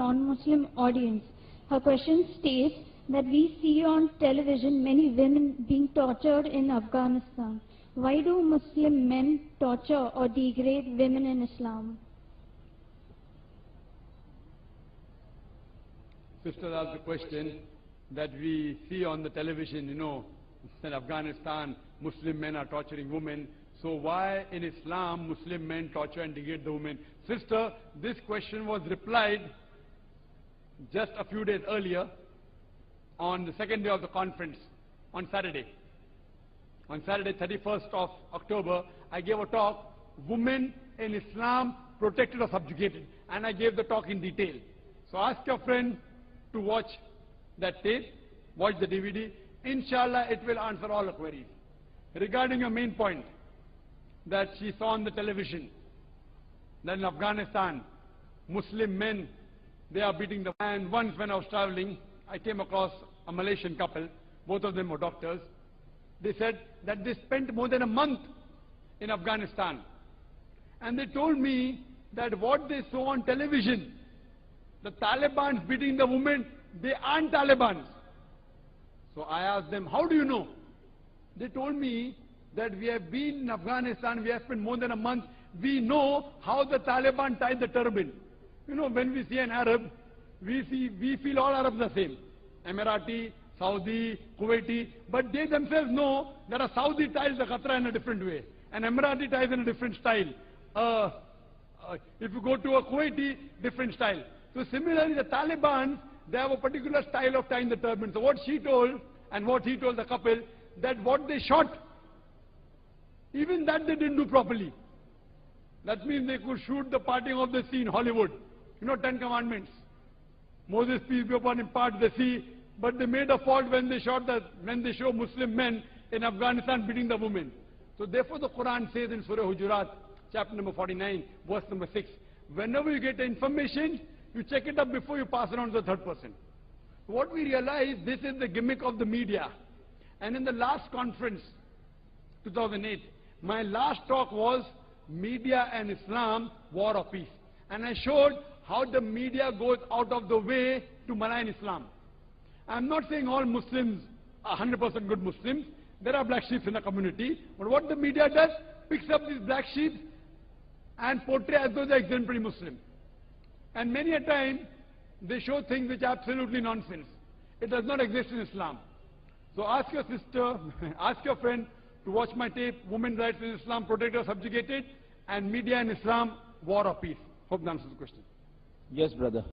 non-Muslim audience. Her question states that we see on television many women being tortured in Afghanistan. Why do Muslim men torture or degrade women in Islam? Sister asked the question that we see on the television, in Afghanistan, Muslim men are torturing women. So why in Islam Muslim men torture and degrade the women? Sister, this question was replied just a few days earlier on the second day of the conference, on Saturday. On Saturday, 31st of October, I gave a talk, Women in Islam Protected or Subjugated, and I gave the talk in detail. So ask your friend to watch that tape, watch the DVD. Inshallah, it will answer all the queries. Regarding your main point, that she saw on the television, that in Afghanistan, Muslim men, they are beating the... And once when I was traveling, I came across a Malaysian couple, both of them were doctors. They said that they spent more than a month in Afghanistan. And they told me that what they saw on television, the Taliban beating the women, they aren't Talibans. So I asked them, how do you know? They told me that we have been in Afghanistan, we have spent more than a month, we know how the Taliban tie the turban. When we see an Arab, we feel all Arabs the same. Emirati, Saudi, Kuwaiti, but they themselves know that a Saudi ties the Qatra in a different way, an Emirati ties in a different style. If you go to a Kuwaiti, different style. So similarly, the Taliban, they have a particular style of tying the turban. So what she told and what he told the couple, that what they shot, even that they didn't do properly. That means they could shoot the parting of the sea in Hollywood. 10 Commandments. Moses, peace be upon him, part the sea. But they made a fault when they show Muslim men in Afghanistan beating the women. So therefore the Quran says in Surah Hujurat, chapter number 49, verse number 6, whenever you get information, you check it up before you pass it on to the third person. What we realize, this is the gimmick of the media. And in the last conference, 2008, my last talk was Media and Islam, War or Peace. And I showed how the media goes out of the way to malign Islam. I'm not saying all Muslims are 100% good Muslims. There are black sheep in the community. But what the media does, picks up these black sheep and portray as though they're exemplary Muslim. And many a time, they show things which are absolutely nonsense. It does not exist in Islam. So ask your sister, ask your friend to watch my tape, Women's Rights in Islam, Protected or Subjugated, and Media in Islam, War or Peace. Hope that answers the question. Yes, brother.